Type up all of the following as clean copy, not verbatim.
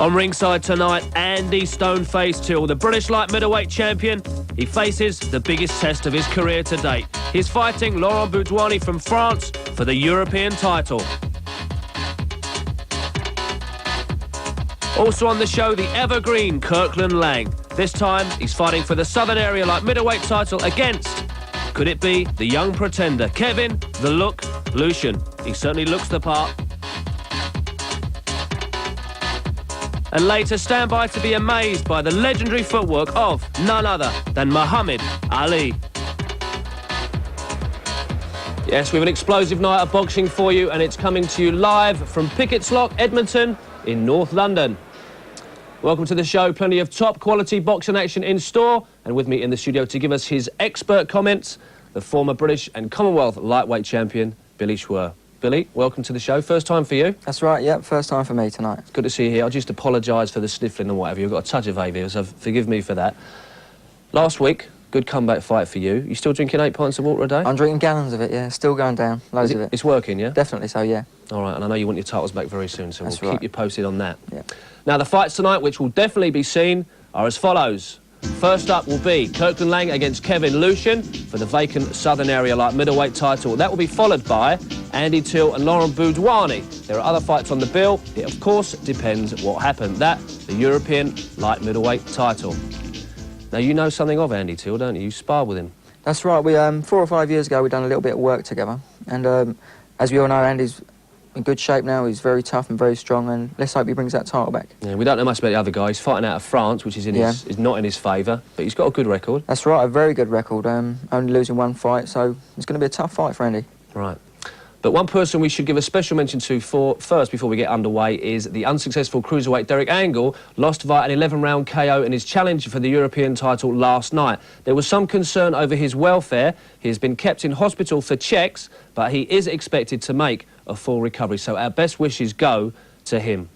On ringside tonight, Andy Stoneface Till, the British light middleweight champion. He faces the biggest test of his career to date. He's fighting Laurent Boudouani from France for the European title. Also on the show, the evergreen Kirkland Laing. This time, he's fighting for the Southern Area light middleweight title against, could it be, the young pretender, Kevin "The Look" Leushing. He certainly looks the part. And later, stand by to be amazed by the legendary footwork of none other than Muhammad Ali. Yes, we have an explosive night of boxing for you, and it's coming to you live from Picketts Lock, Edmonton, in North London. Welcome to the show. Plenty of top quality boxing action in store, and with me in the studio to give us his expert comments, the former British and Commonwealth lightweight champion, Billy Schwer. Billy, welcome to the show. First time for you? That's right, yeah, first time for me tonight. It's good to see you here. I'll just apologise for the sniffling and whatever. You've got a touch of AV, so forgive me for that. Last week, good comeback fight for you. You still drinking 8 pints of water a day? I'm drinking gallons of it, yeah. Still going down, loads of it. It's working, yeah? Definitely so, yeah. All right, and I know you want your titles back very soon, so we'll keep you posted on that. Yeah. Now, the fights tonight, which will definitely be seen, are as follows. First up will be Kirkland Laing against Kevin Leushing for the vacant Southern Area light middleweight title. That will be followed by Andy Till and Laurent Boudouani. There are other fights on the bill. It, of course, depends what happened. That, the European light middleweight title. Now, you know something of Andy Till, don't you? You sparred with him. That's right. We 4 or 5 years ago, we done a little bit of work together. And as we all know, Andy's in good shape now. He's very tough and very strong, and let's hope he brings that title back. Yeah, we don't know much about the other guy. He's fighting out of France, which is is not in his favour, but he's got a good record. That's right, a very good record. Only losing 1 fight, so it's going to be a tough fight for Andy. Right. But one person we should give a special mention to first before we get underway is the unsuccessful cruiserweight Derek Angle, lost via an 11-round KO in his challenge for the European title last night. There was some concern over his welfare. He has been kept in hospital for checks, but he is expected to make a full recovery, so our best wishes go to him.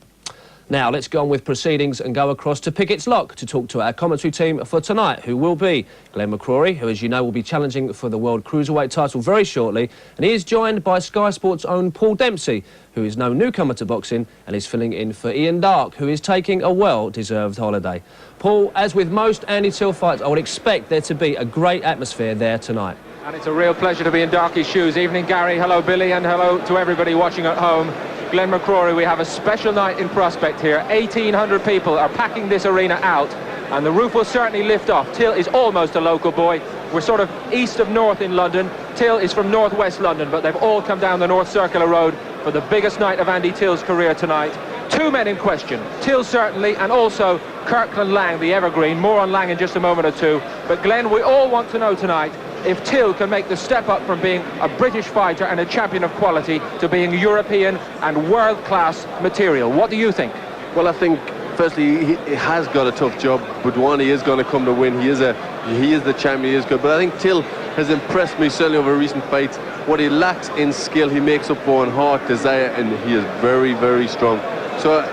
Now, let's go on with proceedings and go across to Picketts Lock to talk to our commentary team for tonight, who will be Glenn McCrory, who, as you know, will be challenging for the World Cruiserweight title very shortly, and he is joined by Sky Sports' own Paul Dempsey, who is no newcomer to boxing and is filling in for Ian Darke, who is taking a well-deserved holiday. Paul, as with most Andy Till fights, I would expect there to be a great atmosphere there tonight. And it's a real pleasure to be in Darke's shoes. Evening, Gary. Hello, Billy, and hello to everybody watching at home. Glenn McCrory, we have a special night in prospect here. 1,800 people are packing this arena out, and the roof will certainly lift off. Till is almost a local boy. We're sort of east of north in London. Till is from northwest London, but they've all come down the North Circular Road for the biggest night of Andy Till's career tonight. 2 men in question, Till certainly, and also Kirkland Laing, the evergreen. More on Laing in just a moment or two. But Glenn, we all want to know tonight if Till can make the step up from being a British fighter and a champion of quality to being European and world-class material. What do you think? Well, I think, firstly, he has got a tough job. Boudouani is going to come to win. He is the champion, he is good. But I think Till has impressed me, certainly over recent fights. What he lacks in skill, he makes up for in heart, desire, and he is very, very strong. So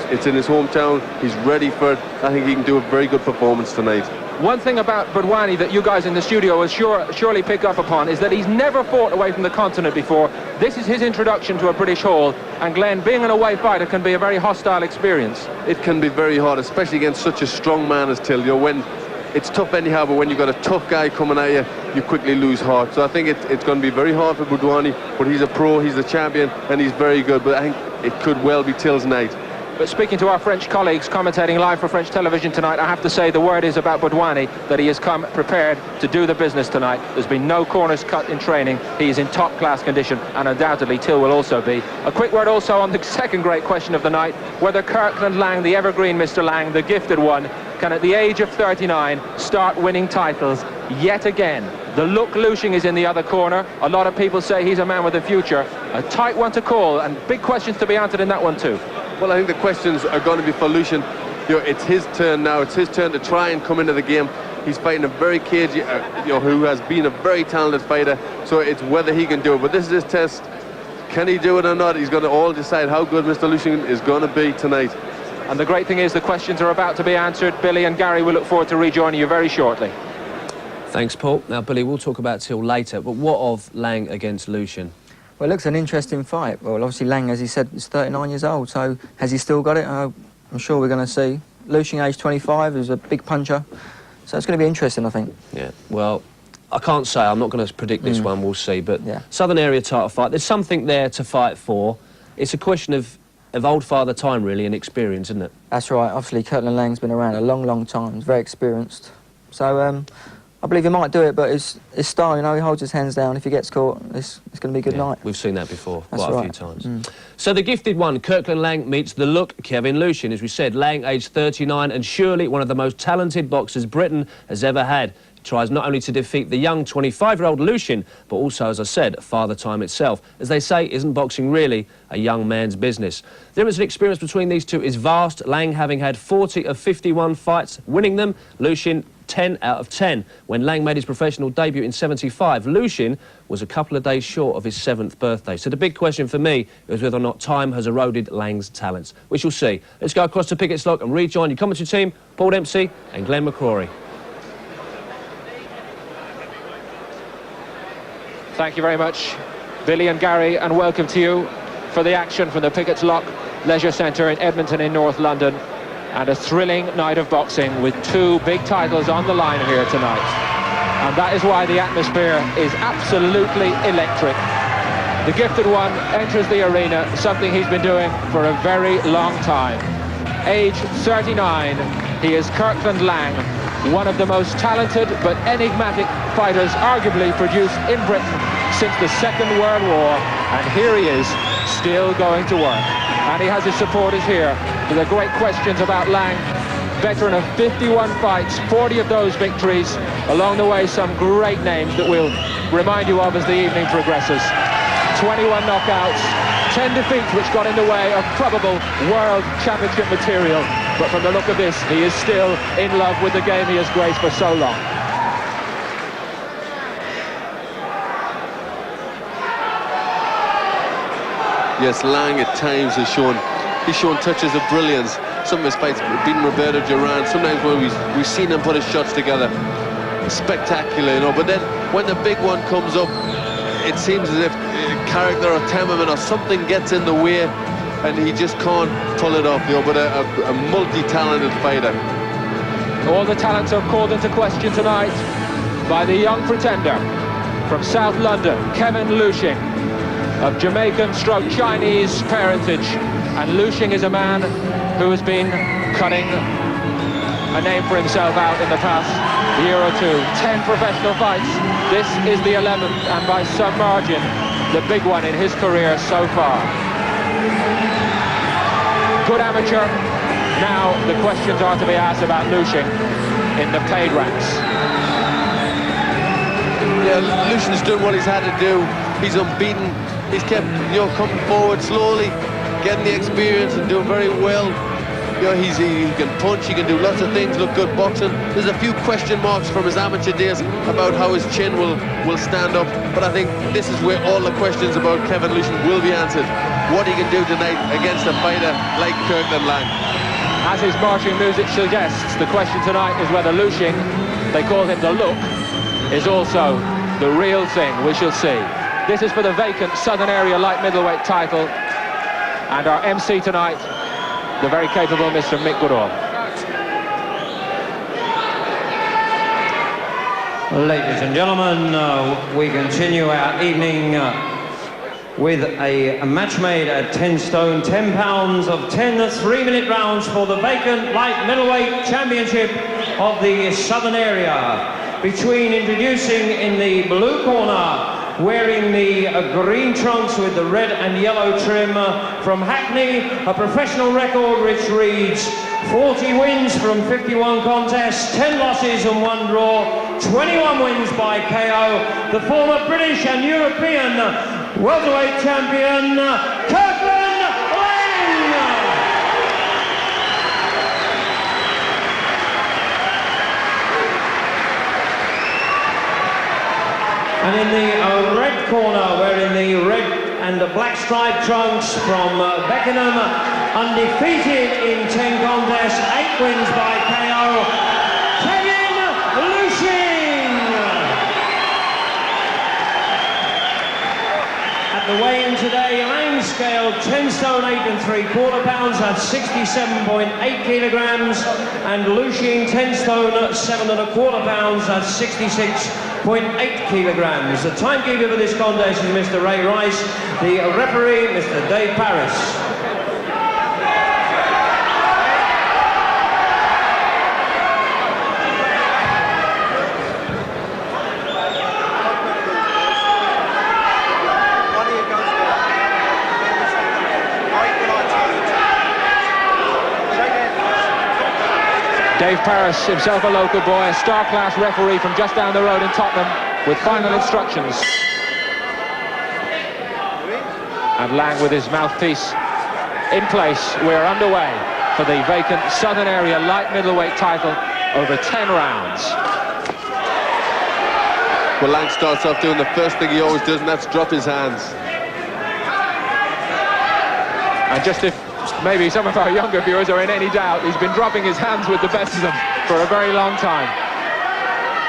it's in his hometown. He's ready for it. I think he can do a very good performance tonight. One thing about Boudouani that you guys in the studio will surely pick up upon is that he's never fought away from the continent before. This is his introduction to a British hall, and Glenn, being an away fighter can be a very hostile experience. It can be very hard, especially against such a strong man as Till. You know, when it's tough anyhow, but when you've got a tough guy coming at you, you quickly lose heart. So I think it's going to be very hard for Boudouani, but he's a pro, he's a champion, and he's very good. But I think it could well be Till's night. But speaking to our French colleagues commentating live for French television tonight, I have to say the word is about Boudouani that he has come prepared to do the business tonight. There's been no corners cut in training. He is in top-class condition, and undoubtedly Till will also be. A quick word also on the second great question of the night, whether Kirkland Laing, the evergreen Mr. Laing, the gifted one, can at the age of 39 start winning titles yet again. The Look Leushing is in the other corner. A lot of people say he's a man with a future. A tight one to call, and big questions to be answered in that one too. Well, I think the questions are going to be for Leushing. You know, it's his turn now. It's his turn to try and come into the game. He's fighting a very cagey, who has been a very talented fighter. So it's whether he can do it. But this is his test. Can he do it or not? He's going to all decide how good Mr. Leushing is going to be tonight. And the great thing is the questions are about to be answered. Billy and Gary, we look forward to rejoining you very shortly. Thanks, Paul. Now, Billy, we'll talk about Till later, but what of Laing against Leushing? Well, it looks an interesting fight. Well, obviously Laing, as he said, is 39 years old, so has he still got it? I'm sure we're going to see. Leushing, age 25, is a big puncher. So it's going to be interesting, I think. Yeah, well, I can't say. I'm not going to predict this one. We'll see. But Yeah. Southern Area title fight, there's something there to fight for. It's a question of old father time, really, and experience, isn't it? That's right. Obviously, Kirkland Laing's been around a long, long time. He's very experienced. So I believe he might do it, but his style, you know, he holds his hands down. If he gets caught, it's going to be a good night. We've seen that before That's quite a few right. times. So the gifted one, Kirkland Laing, meets the look, Kevin Leushing. As we said, Laing, aged 39, and surely one of the most talented boxers Britain has ever had. Tries not only to defeat the young 25-year-old Leushing, but also, as I said, father time itself. As they say, isn't boxing really a young man's business? The difference in experience between these two is vast, Laing having had 40 of 51 fights, winning them, Leushing 10 out of 10. When Laing made his professional debut in '75, Leushing was a couple of days short of his 7th birthday. So the big question for me is whether or not time has eroded Laing's talents. We shall see. Let's go across to Picketts Lock and rejoin your commentary team, Paul Dempsey and Glenn McCrory. Thank you very much, Billy and Gary, and welcome to you for the action from the Picketts Lock Leisure Centre in Edmonton in North London, and a thrilling night of boxing with 2 big titles on the line here tonight. And that is why the atmosphere is absolutely electric. The gifted one enters the arena, something he's been doing for a very long time. Age 39, he is Kirkland Laing, one of the most talented but enigmatic fighters arguably produced in Britain since the Second World War, and here he is, still going to work. And he has his supporters here with the great questions about Laing, veteran of 51 fights, 40 of those victories. Along the way, some great names that we'll remind you of as the evening progresses. 21 knockouts, 10 defeats which got in the way of probable world championship material. But from the look of this, he is still in love with the game he has graced for so long. Yes, Laing at times has shown touches of brilliance. Some of his fights, beating Roberto Duran, sometimes when we've seen him put his shots together, spectacular, you know. But then when the big one comes up, it seems as if character or temperament or something gets in the way, and he just can't pull it off, you know. But a multi-talented fighter. All the talents are called into question tonight by the young pretender from South London, Kevin Leushing, of Jamaican/Chinese parentage. And Leushing is a man who has been cutting a name for himself out in the past year or two. 10 professional fights. This is the 11th, and by some margin, the big one in his career so far. Good amateur. Now the questions are to be asked about Leushing in the paid ranks. Yeah, Leushing's done what he's had to do. He's unbeaten. He's kept, you know, coming forward slowly, getting the experience and doing very well. You know, he can punch, he can do lots of things, look good boxing. There's a few question marks from his amateur days about how his chin will stand up, but I think this is where all the questions about Kevin Leushing will be answered. What he can do tonight against a fighter like Kirkland Laing. As his marching music suggests, the question tonight is whether Leushing, they call him the look, is also the real thing. We shall see. This is for the vacant Southern Area light middleweight title, and our MC tonight, the very capable Mr. Mick Goodall. Ladies and gentlemen, we continue our evening with a match made at 10 stone, 10 pounds of 10 3-minute rounds for the vacant light middleweight championship of the Southern Area. Between introducing in the blue corner, wearing the green trunks with the red and yellow trim, from Hackney, a professional record which reads 40 wins from 51 contests, 10 losses and 1 draw, 21 wins by KO, the former British and European welterweight champion, Kirkland Laing! And in the red corner, wearing the red and the black striped trunks, from Beckenham, undefeated in 10 contests, 8 wins by KO, Kevin Leushing! At the weigh-in today, Laing's scale scale, 10 stone 8 3/4 pounds, that's 67.8 kilograms, and Leushing 10 stone 7 1/4 pounds, that's 66.8 kilograms. The timekeeper for this contest is Mr. Ray Rice, the referee Mr. Dave Paris. Dave Paris, himself a local boy, a star-class referee from just down the road in Tottenham, with final instructions. And Laing with his mouthpiece in place. We're underway for the vacant Southern Area light middleweight title over 10 rounds. Well, Laing starts off doing the first thing he always does, and that's drop his hands. And just if maybe some of our younger viewers are in any doubt, he's been dropping his hands with the best of them for a very long time.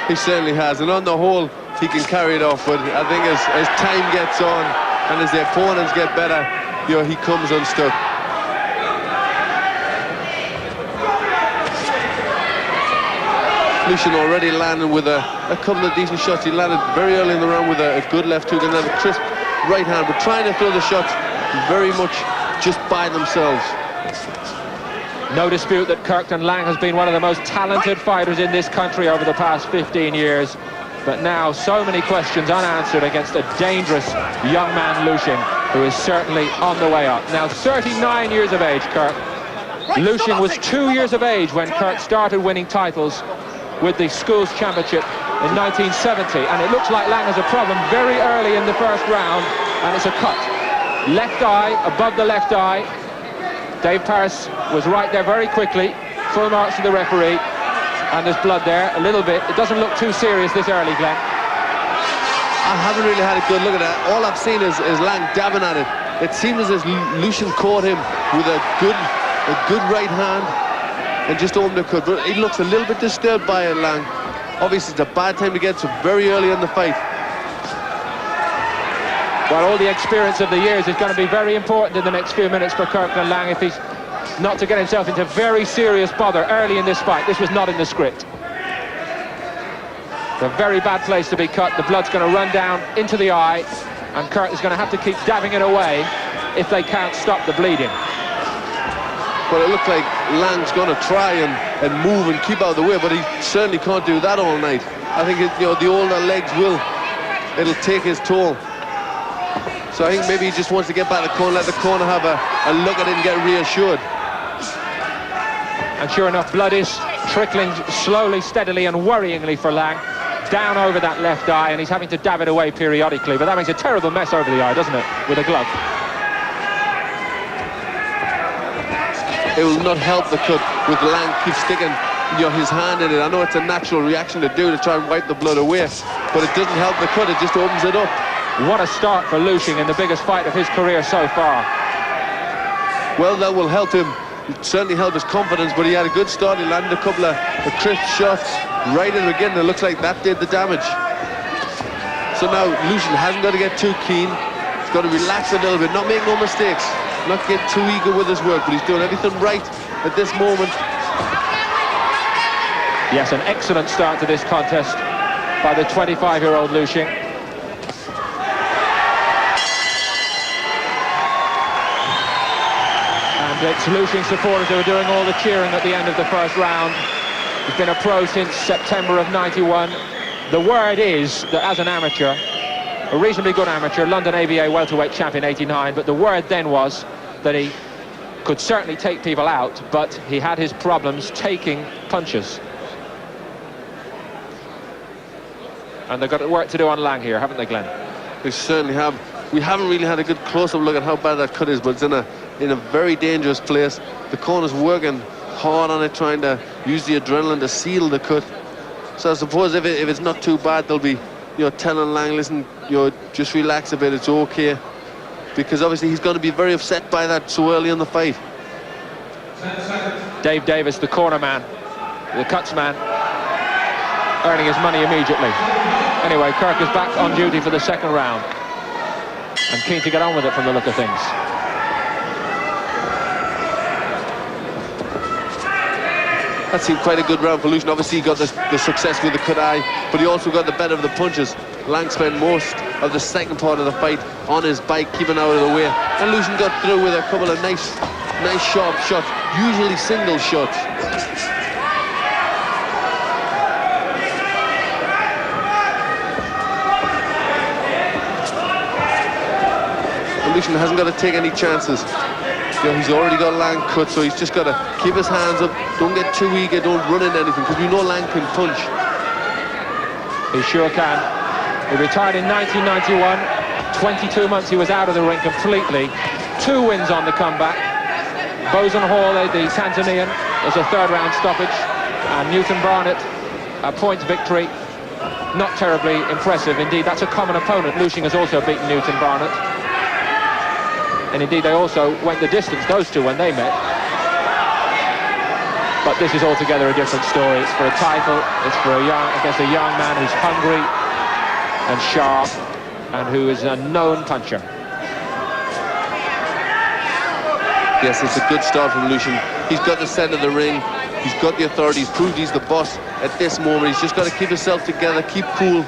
He certainly has, and on the whole, he can carry it off, but I think as time gets on and as the opponents get better, you know, he comes unstuck. Leushing already landed with a couple of decent shots. He landed very early in the round with a good left hook and then a crisp right hand, but trying to throw the shots very much just by themselves. No dispute that Kirkland Laing has been one of the most talented fighters in this country over the past 15 years. But now so many questions unanswered against a dangerous young man, Leushing, who is certainly on the way up. Now 39 years of age, Kirk. Leushing was 2 years of age when Kirk started winning titles with the schools championship in 1970. And it looks like Laing has a problem very early in the first round, and it's a cut. Left eye, above the left eye. Dave Paris was right there very quickly. Full marks to the referee. And there's blood there, a little bit. It doesn't look too serious this early, Glenn. I haven't really had a good look at that. All I've seen is Laing dabbing at it. It seemed as if Leushing caught him with a good right hand and just opened the cut. But he looks a little bit disturbed by it, Laing. Obviously, it's a bad time to get to very early in the fight. Well, all the experience of the years is going to be very important in the next few minutes for Kirkland Laing if he's not to get himself into very serious bother early in this fight. This was not in the script. It's a very bad place to be cut. The blood's going to run down into the eye, and Kirk is going to have to keep dabbing it away if they can't stop the bleeding. Well, it looks like Lang's going to try and move and keep out of the way, but he certainly can't do that all night. I think the older legs it'll take his toll. So I think maybe he just wants to get back to the corner, let the corner have a look at it and get reassured. And sure enough, blood is trickling slowly, steadily and worryingly for Laing down over that left eye, and he's having to dab it away periodically, but that makes a terrible mess over the eye, doesn't it, with a glove? It will not help the cut with Laing keep sticking his hand in it. I know it's a natural reaction to do to try and wipe the blood away, but it doesn't help the cut, it just opens it up. What a start for Leushing in the biggest fight of his career so far. Well, that will help him. It certainly helped his confidence, but he had a good start. He landed a couple of crisp shots right in the beginning. It looks like that did the damage. So now Leushing hasn't got to get too keen. He's got to relax a little bit, not make no mistakes, not get too eager with his work, but he's doing everything right at this moment. Yes, an excellent start to this contest by the 25-year-old Leushing. It's Leushing supporters who are doing all the cheering at the end of the first round. He's been a pro since September of '91. The word is that as an amateur, a reasonably good amateur, London ABA welterweight champion '89, but the word then was that he could certainly take people out, but he had his problems taking punches. And they've got work to do on Laing here, haven't they, Glenn? They certainly have. We haven't really had a good close-up look at how bad that cut is, but it's in a very dangerous place. The corner's working hard on it, trying to use the adrenaline to seal the cut. So I suppose if it's not too bad, they'll be telling Laing, listen, just relax a bit, it's okay, because obviously he's going to be very upset by that so early in the fight. Dave Davis, the corner man, the cuts man, earning his money immediately. Anyway, Kirk is back on duty for the second round and keen to get on with it from the look of things. That seemed quite a good round for Leushing. Obviously he got the success with the cut eye, but he also got the better of the punches. Laing spent most of the second part of the fight on his bike, keeping out of the way, and Leushing got through with a couple of nice sharp shots, usually single shots. And Leushing hasn't got to take any chances. You know, he's already got Laing cut, so he's just got to keep his hands up, don't get too eager, don't run into anything, because we know Laing can punch. He sure can. He retired in 1991. 22 months he was out of the ring completely. 2 wins on the comeback. Boson Hall, the Tanzanian, was a third-round stoppage. And Newton Barnett, a points victory. Not terribly impressive. Indeed, that's a common opponent. Leushing has also beaten Newton Barnett. And indeed, they also went the distance, those two, when they met. But this is altogether a different story. It's for a title. It's for against a young man who's hungry and sharp and who is a known puncher. Yes, it's a good start from Leushing. He's got the centre of the ring. He's got the authority. He's proved he's the boss at this moment. He's just got to keep himself together, keep cool.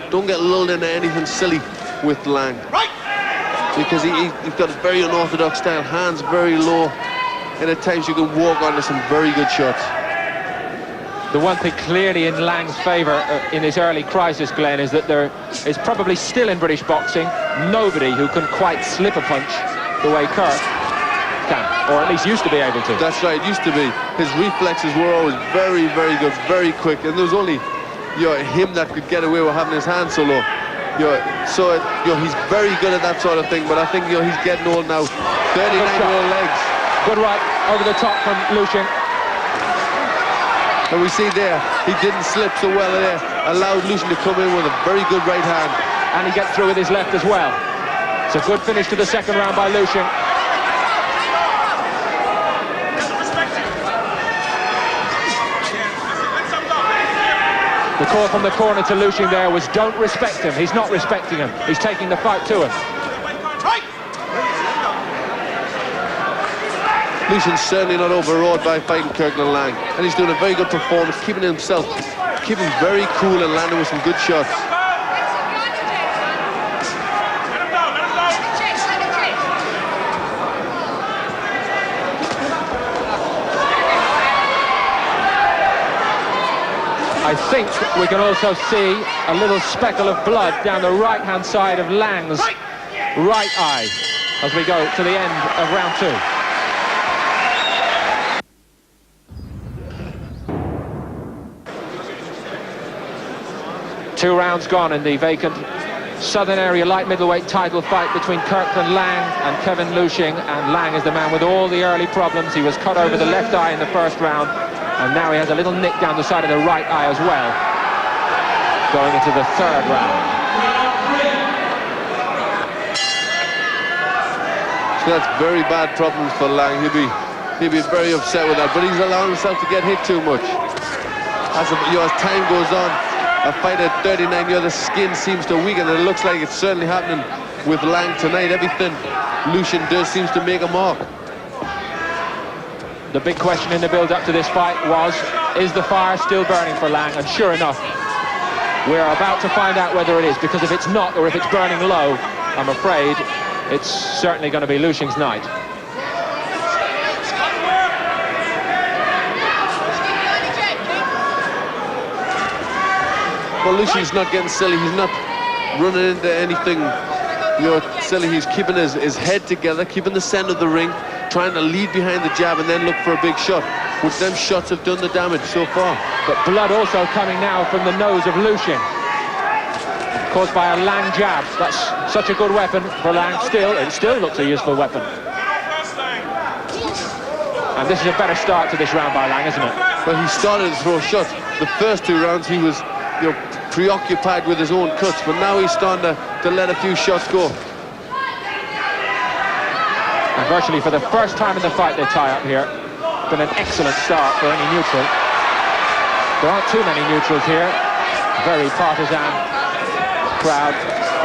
Don't get lulled into anything silly with Laing. Right. Because he's got a very unorthodox style, hands very low, and at times you can walk onto some very good shots. The one thing clearly in Lang's favour in his early crisis, Glenn, is that there is probably still in British boxing nobody who can quite slip a punch the way Kirk can, or at least used to be able to. That's right, used to be. His reflexes were always very, very good, very quick, and there was only him that could get away with having his hands so low. He's very good at that sort of thing, but I think he's getting old now. 39-year-old legs. Good right over the top from Leushing. And we see there, he didn't slip so well there. Allowed Leushing to come in with a very good right hand. And he gets through with his left as well. It's a good finish to the second round by Leushing. The call from the corner to Leushing there was, don't respect him. He's not respecting him. He's taking the fight to him. Leushing's certainly not overawed by fighting Kirkland Laing, and he's doing a very good performance, keeping very cool and landing with some good shots. I think we can also see a little speckle of blood down the right-hand side of Lang's right eye as we go to the end of round 2. 2 rounds gone in the vacant Southern Area light middleweight title fight between Kirkland Laing and Kevin Leushing, and Laing is the man with all the early problems. He was cut over the left eye in the first round, and now he has a little nick down the side of the right eye as well, going into the third round. So that's very bad problems for Laing. He'll be very upset with that, but he's allowing himself to get hit too much. As time goes on, a fight at 39, the skin seems to weaken, and it looks like it's certainly happening with Laing tonight. Everything Leushing does seems to make a mark. The big question in the build-up to this fight was, is the fire still burning for Laing? And sure enough, we're about to find out whether it is, because if it's not, or if it's burning low, I'm afraid it's certainly going to be Leushing's night. Well, Leushing's not getting silly. He's not running into anything silly. He's keeping his head together, keeping the centre of the ring, trying to lead behind the jab and then look for a big shot, which them shots have done the damage so far. But blood also coming now from the nose of Leushing, caused by a Laing jab. That's such a good weapon for Laing. It still looks a useful weapon. And this is a better start to this round by Laing, isn't it? Well, he started to throw shots. The first 2 rounds he was preoccupied with his own cuts, but now he's starting to let a few shots go. And virtually for the first time in the fight they tie up here. Been an excellent start for any neutral. There aren't too many neutrals here. Very partisan crowd.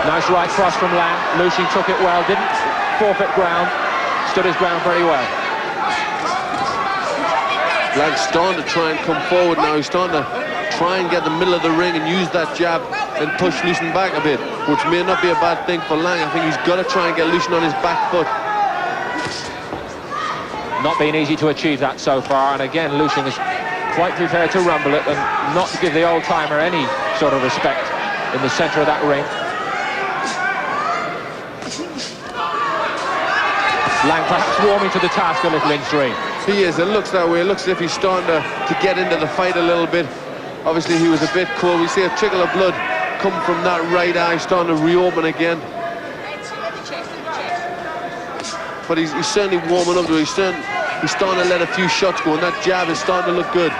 Nice right cross from Laing. Leushing took it well, didn't forfeit ground, stood his ground very well. Lang's starting to try and come forward now. He's starting to try and get the middle of the ring and use that jab and push Leushing back a bit, which may not be a bad thing for Lang. I think he's got to try and get Leushing on his back foot. Not been easy to achieve that so far, and again Leushing is quite prepared to rumble it and not to give the old-timer any sort of respect in the centre of that ring. Lang perhaps warming to the task a little in 3. He is, it looks that way. It looks as if he's starting to get into the fight a little bit. Obviously he was a bit cold. We see a trickle of blood come from that right eye, starting to reopen again. But he's certainly warming up to it. He's starting to let a few shots go, and that jab is starting to look good.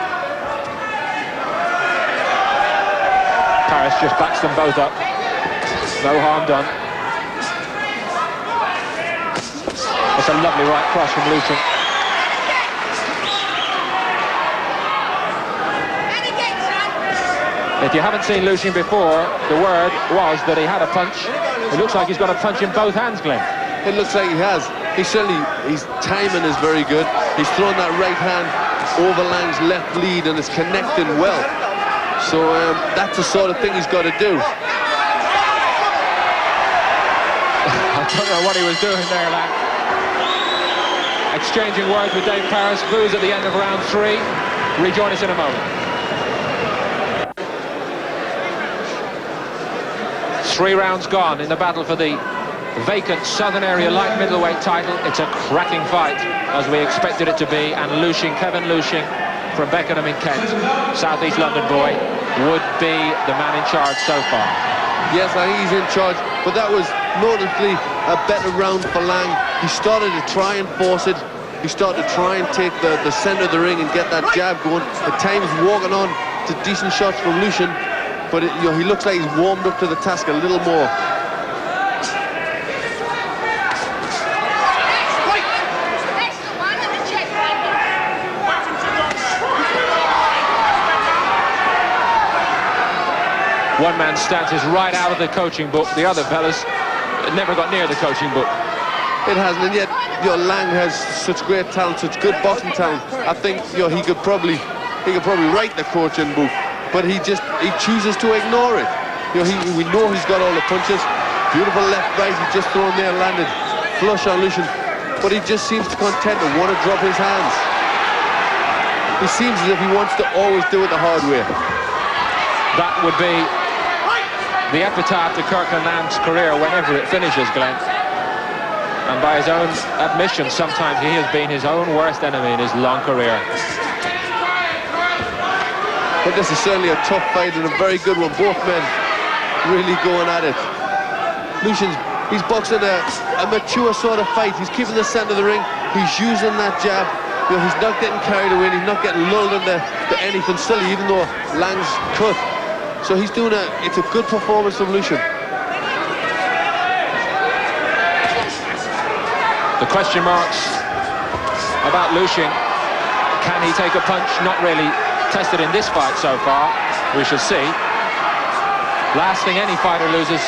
Paris just backs them both up. No harm done. That's a lovely right cross from Leushing. If you haven't seen Leushing before, the word was that he had a punch. It looks like he's got a punch in both hands, Glenn. It looks like he has. His timing is very good. He's thrown that right hand over Lang's left lead and it's connecting well. So that's the sort of thing he's got to do. I don't know what he was doing there, Lang. Exchanging words with Dave Paris. Booze at the end of round 3. Rejoin us in a moment. 3 rounds gone in the battle for the vacant Southern Area light middleweight title. It's a cracking fight, as we expected it to be, and Leushing, Kevin Leushing from Beckenham in Kent, South East London boy, would be the man in charge so far. Yes, I think he's in charge, but that was noticeably a better round for Lang. He started to try and force it. He started to try and take the centre of the ring and get that jab going. At times walking on to decent shots from Leushing, but he looks like he's warmed up to the task a little more. One man's stance is right out of the coaching book. The other fellas never got near the coaching book. It hasn't, and yet Lang has such great talent, such good boxing talent. I think he could probably write the coaching book, but he chooses to ignore it. We know he's got all the punches. Beautiful left right he just thrown there, landed flush on Leushing, but he just seems to content to want to drop his hands. He seems as if he wants to always do it the hard way. That would be the epitaph to Kirkland Laing's career whenever it finishes, Glenn. And by his own admission, sometimes he has been his own worst enemy in his long career. But this is certainly a tough fight and a very good one. Both men really going at it. He's boxing a mature sort of fight. He's keeping the centre of the ring. He's using that jab. He's not getting carried away. He's not getting lulled into anything silly, even though Lang's cut. So he's doing it's a good performance from Leushing. The question marks about Leushing. Can he take a punch? Not really tested in this fight so far. We shall see. Last thing any fighter loses,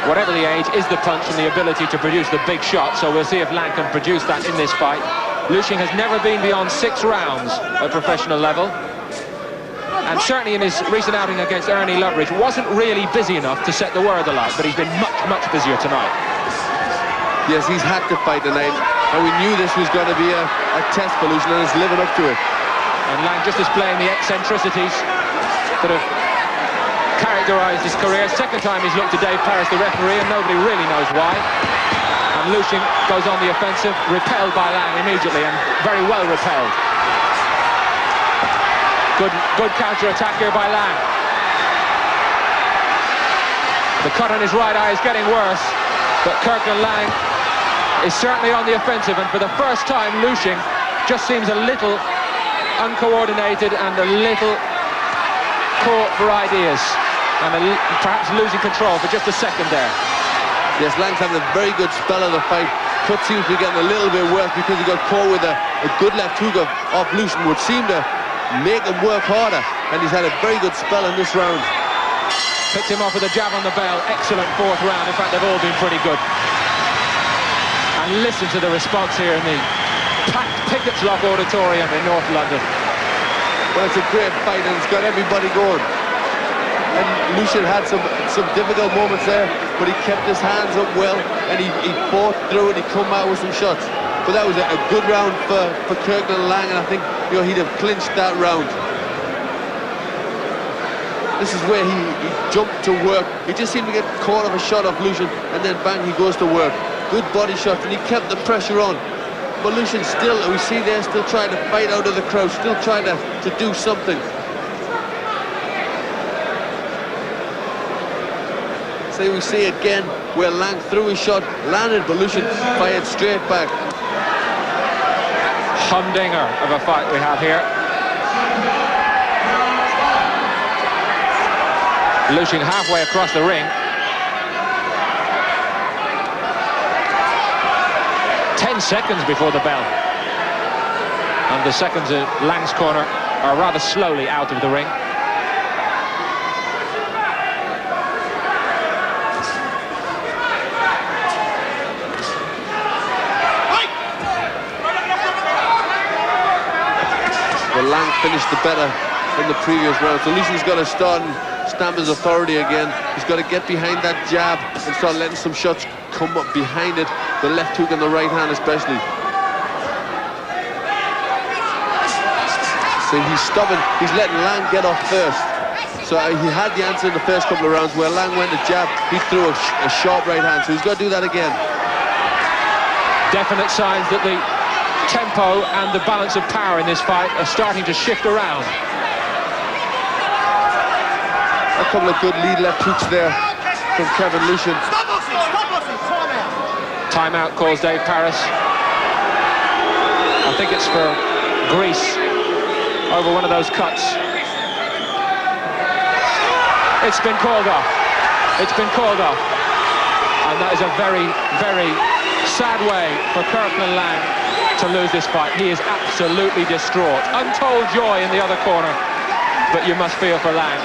whatever the age, is the punch and the ability to produce the big shot. So we'll see if Lang can produce that in this fight. Leushing has never been beyond 6 rounds at professional level. And certainly in his recent outing against Ernie Loveridge wasn't really busy enough to set the world alight, but he's been much, much busier tonight. Yes, he's had to fight tonight, and we knew this was going to be a test for Leushing, and he's living up to it. And Lang just displaying the eccentricities that have characterised his career. Second time he's looked to Dave Paris, the referee, and nobody really knows why. And Leushing goes on the offensive, repelled by Lang immediately, and very well repelled. Good counter-attack here by Lang. The cut on his right eye is getting worse, but Kirkland Laing is certainly on the offensive, and for the first time Leushing just seems a little uncoordinated and a little caught for ideas, and perhaps losing control for just a second there. Yes, Lang's having a very good spell of the fight. Cut seems to be getting a little bit worse because he got caught with a good left hook off Leushing, which seemed to make him work harder, and he's had a very good spell in this round. Picked him off with a jab on the bell. Excellent 4th round. In fact, they've all been pretty good. And listen to the response here in the packed Picketts Picketts Lock Auditorium in North London. Well, it's a great fight and it's got everybody going. And Leushing had some difficult moments there, but he kept his hands up well and he fought through and he come out with some shots. But that was a good round for Kirkland Laing, and I think he'd have clinched that round. This is where he jumped to work. He just seemed to get caught off a shot off Leushing, and then bang, he goes to work. Good body shot, and he kept the pressure on. But Leushing still, we see there, still trying to fight out of the crowd, still trying to do something. So we see again where Laing threw his shot, landed, but Leushing fired straight back. Humdinger of a fight we have here. Leushing halfway across the ring. 10 seconds before the bell. And the seconds in Lang's corner are rather slowly out of the ring. Laing finished the better in the previous round, so Leushing's got to start and stamp his authority again. He's got to get behind that jab and start letting some shots come up behind it, the left hook and the right hand especially. So he's stubborn, he's letting Laing get off first. So he had the answer in the first couple of rounds where Laing went to jab, he threw a sharp right hand, so he's got to do that again. Definite signs that the tempo and the balance of power in this fight are starting to shift around. A couple of good lead left hooks there from Kevin Leushing. Timeout calls Dave Paris. I think it's for Greece over one of those cuts. It's been called off. It's been called off. And that is a very, very sad way for Kirkland Laing to lose this fight. He is absolutely distraught. Untold joy in the other corner, but you must feel for Laing.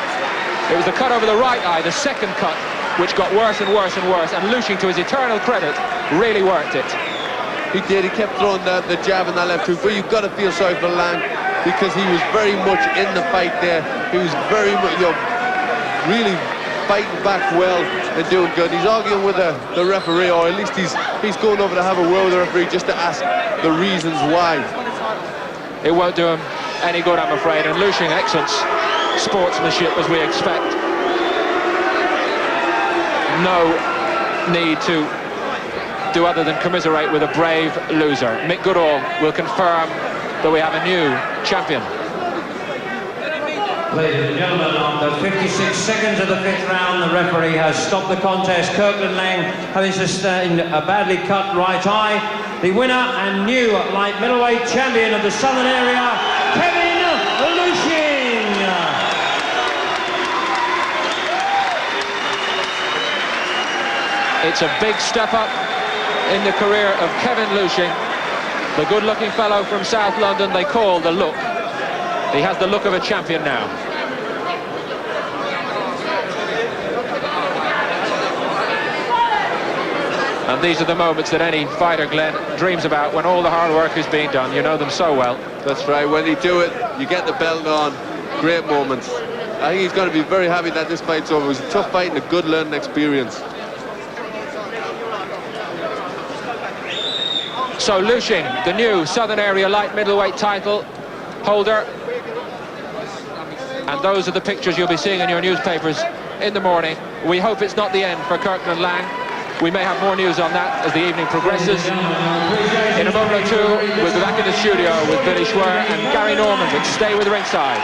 It was the cut over the right eye, the second cut, which got worse and worse and worse, and Leushing, to his eternal credit, really worked it. He did, he kept throwing the jab and that left hook, but you've got to feel sorry for Laing because he was very much in the fight there. He was very much, really fighting back well and doing good. He's arguing with the referee, or at least he's going over to have a word with the referee just to ask the reasons why. It won't do him any good, I'm afraid, and Leushing, excellent sportsmanship as we expect. No need to do other than commiserate with a brave loser. Mick Goodall will confirm that we have a new champion. Ladies and gentlemen, after 56 seconds of the fifth round, the referee has stopped the contest. Kirkland Laing having sustained a badly cut right eye. The winner and new light middleweight champion of the Southern Area, Kevin Leushing. It's a big step up in the career of Kevin Leushing, the good-looking fellow from South London they call the Look. He has the look of a champion now. And these are the moments that any fighter, Glenn, dreams about when all the hard work is being done. You know them so well. That's right, when you do it, you get the belt on. Great moments. I think he's going to be very happy that this fight's over. It was a tough fight and a good learning experience. So Leushing, the new Southern Area light middleweight title holder. And those are the pictures you'll be seeing in your newspapers in the morning. We hope it's not the end for Kirkland Laing. We may have more news on that as the evening progresses. In a moment or two, we'll be back in the studio with Billy Schwer and Gary Norman, but stay with ringside.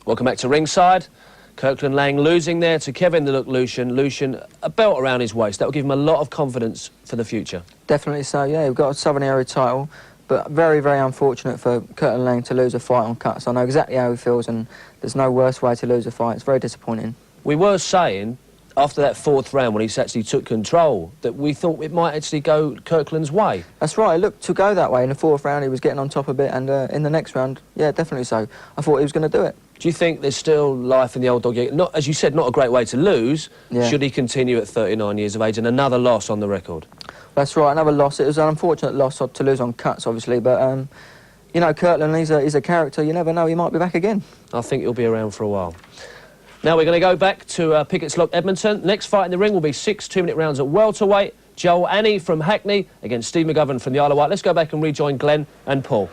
Welcome back to ringside. Kirkland Laing losing there to Kevin the Look Leushing. Leushing, a belt around his waist. That will give him a lot of confidence for the future. Definitely so, yeah. We've got a Southern Area title, but very, very unfortunate for Kirkland Laing to lose a fight on cuts. I know exactly how he feels, and there's no worse way to lose a fight. It's very disappointing. We were saying after that 4th round, when he actually took control, that we thought it might actually go Kirkland's way. That's right, it looked to go that way. In the 4th round, he was getting on top a bit, and in the next round, yeah, definitely so. I thought he was going to do it. Do you think there's still life in the old dog yet? Not, as you said, not a great way to lose. Yeah. Should he continue at 39 years of age and another loss on the record? That's right, another loss. It was an unfortunate loss to lose on cuts, obviously, but, you know, Kirkland, he's a character. You never know, he might be back again. I think he'll be around for a while. Now we're going to go back to Picketts Lock, Edmonton. Next fight in the ring will be 6 2-minute rounds at welterweight. Joel Annie from Hackney against Steve McGovern from the Isle of Wight. Let's go back and rejoin Glenn and Paul.